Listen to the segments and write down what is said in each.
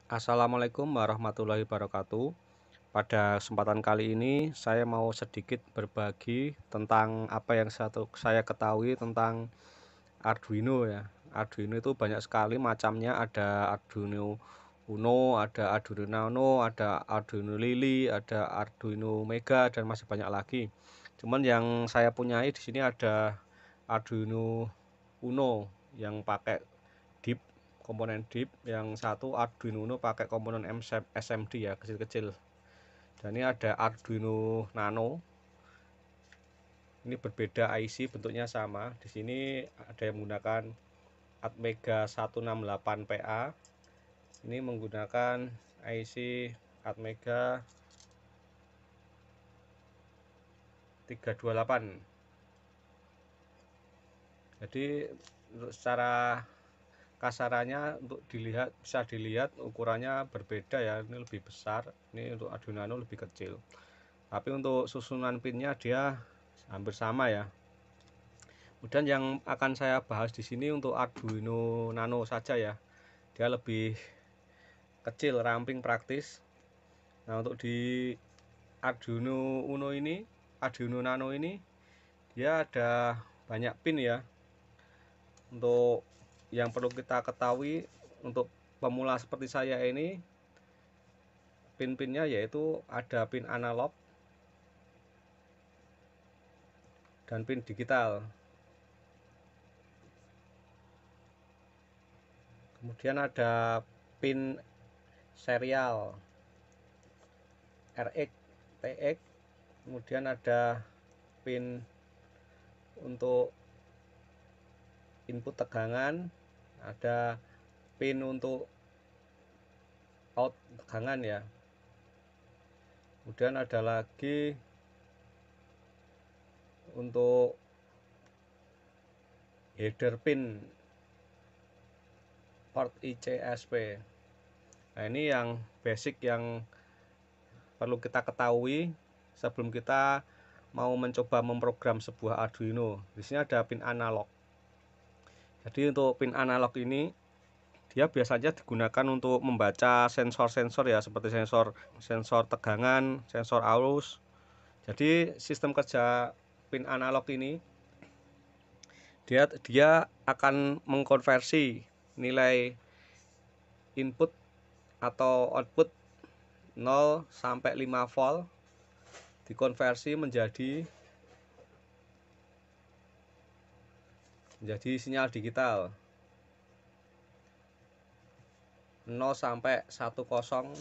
Assalamualaikum warahmatullahi wabarakatuh. Pada kesempatan kali ini saya mau sedikit berbagi tentang apa yang saya ketahui tentang Arduino ya. Arduino itu banyak sekali macamnya, ada Arduino Uno, ada Arduino Nano, ada Arduino Lily, ada Arduino Mega dan masih banyak lagi. Cuman yang saya punyai di sini ada Arduino Uno yang pakai DIP, komponen DIP. Yang satu Arduino Uno pakai komponen SMD ya, kecil-kecil. Dan ini ada Arduino Nano. Ini berbeda IC, bentuknya sama. Di sini ada yang menggunakan Atmega 168PA. Ini menggunakan IC Atmega 328. Jadi untuk secara kasarannya untuk bisa dilihat ukurannya berbeda ya. Ini lebih besar, ini untuk Arduino Nano lebih kecil. Tapi untuk susunan pinnya dia hampir sama ya. Kemudian yang akan saya bahas di sini untuk Arduino Nano saja ya. Dia lebih kecil, ramping, praktis. Nah, untuk di Arduino Uno ini, Arduino Nano ini dia ada banyak pin ya. Untuk yang perlu kita ketahui untuk pemula seperti saya ini, pin-pinnya yaitu ada pin analog dan pin digital. Kemudian ada pin serial RX, TX. Kemudian ada pin untuk input tegangan, ada pin untuk out tegangan ya. Kemudian ada lagi untuk header pin port ICSP. Nah, ini yang basic yang perlu kita ketahui sebelum kita mau mencoba memprogram sebuah Arduino. Di sini ada pin analog. Jadi untuk pin analog ini dia biasanya digunakan untuk membaca sensor-sensor ya, seperti sensor tegangan, sensor arus. Jadi sistem kerja pin analog ini dia akan mengkonversi nilai input atau output 0 sampai 5 volt dikonversi menjadi sinyal digital 0 sampai 1023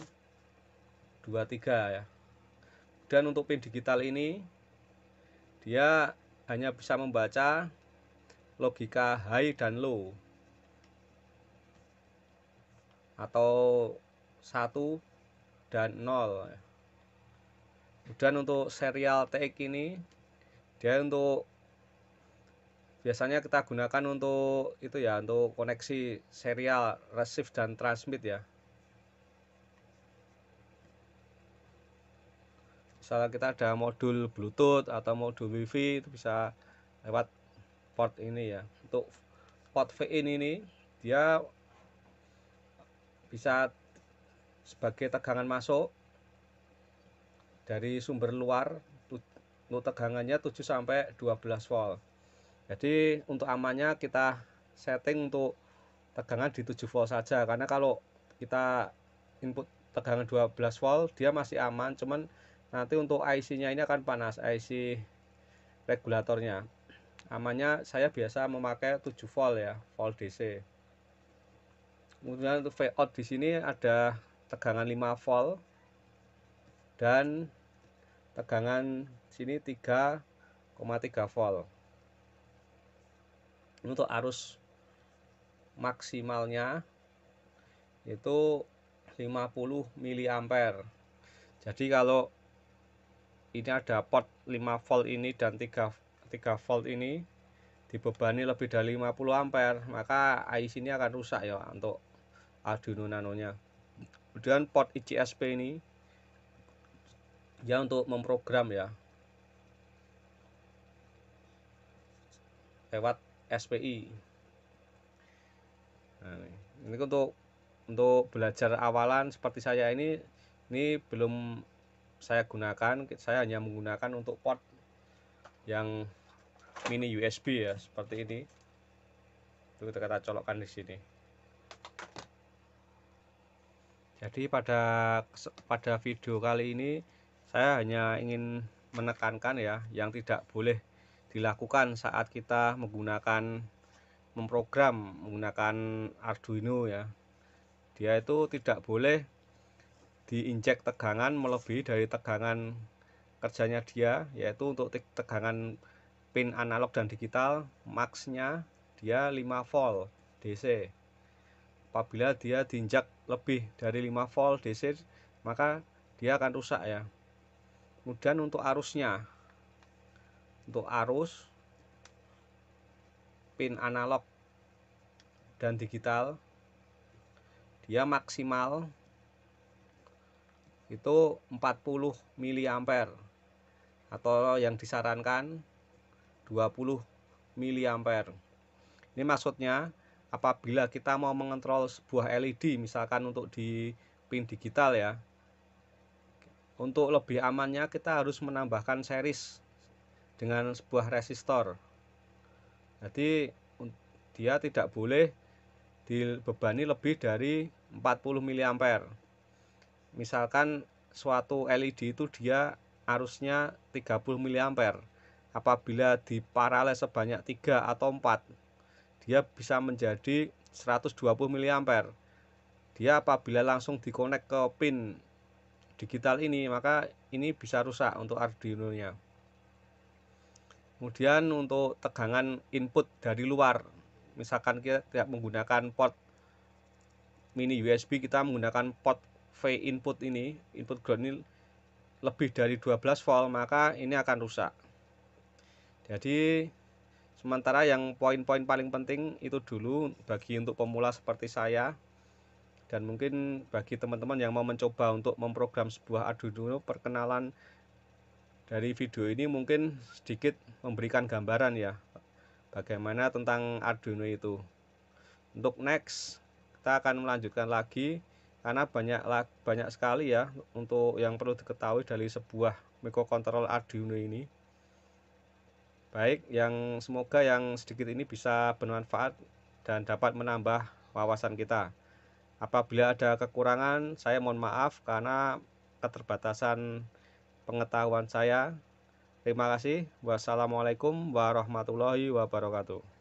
ya. Dan untuk pin digital ini dia hanya bisa membaca logika high dan low atau 1 dan 0. Kemudian untuk serial TX ini dia untuk biasanya kita gunakan untuk itu ya, untuk koneksi serial receive dan transmit ya. Misalnya kita ada modul Bluetooth atau modul WiFi, itu bisa lewat port ini ya. Untuk port VIN ini dia bisa sebagai tegangan masuk dari sumber luar. Untuk tegangannya 7 sampai 12 volt. Jadi untuk amannya kita setting untuk tegangan di 7 volt saja, karena kalau kita input tegangan 12 volt dia masih aman, cuman nanti untuk IC-nya ini akan panas, IC regulatornya. Amannya saya biasa memakai 7 volt ya, volt DC. Kemudian untuk Vout di sini ada tegangan 5 volt dan tegangan sini 3,3 volt. Untuk arus maksimalnya itu 50 mA. Jadi kalau ini ada port 5 volt ini dan 3 volt ini dibebani lebih dari 50 ampere, maka IC ini akan rusak ya untuk Arduino Nano-nya. Kemudian port ICSP ini ya untuk memprogram ya lewat SPI. Nah, ini untuk untuk belajar awalan seperti saya ini belum saya gunakan. Saya hanya menggunakan untuk port yang mini USB ya, seperti ini. Itu kita colokkan di sini. Jadi pada video kali ini saya hanya ingin menekankan ya, yang tidak boleh dilakukan saat kita memprogram menggunakan Arduino ya. Dia itu tidak boleh diinjek tegangan melebihi dari tegangan kerjanya dia, yaitu untuk tegangan pin analog dan digital max-nya dia 5 volt DC. Apabila dia diinjak lebih dari 5 volt DC, maka dia akan rusak ya. Kemudian untuk arusnya, untuk arus pin analog dan digital, dia maksimal itu 40 mA atau yang disarankan 20 mA. Ini maksudnya apabila kita mau mengontrol sebuah LED, misalkan untuk di pin digital ya, untuk lebih amannya kita harus menambahkan series dengan sebuah resistor. Jadi dia tidak boleh dibebani lebih dari 40 mA. Misalkan suatu LED itu dia arusnya 30 mA. Apabila diparalel sebanyak 3 atau 4, dia bisa menjadi 120 mA. Dia apabila langsung dikonek ke pin digital ini, maka ini bisa rusak untuk Arduino nya. Kemudian untuk tegangan input dari luar, misalkan kita tidak menggunakan port mini USB, kita menggunakan port V input ini, input ground ini lebih dari 12 volt, maka ini akan rusak. Jadi sementara yang poin-poin paling penting itu dulu bagi untuk pemula seperti saya, dan mungkin bagi teman-teman yang mau mencoba untuk memprogram sebuah Arduino, perkenalan dari video ini mungkin sedikit memberikan gambaran ya bagaimana tentang Arduino itu. Untuk next kita akan melanjutkan lagi, karena banyak sekali ya untuk yang perlu diketahui dari sebuah microcontroller Arduino ini. Baik, semoga yang sedikit ini bisa bermanfaat dan dapat menambah wawasan kita. Apabila ada kekurangan, saya mohon maaf karena keterbatasan pengetahuan saya. Terima kasih. Wassalamualaikum warahmatullahi wabarakatuh.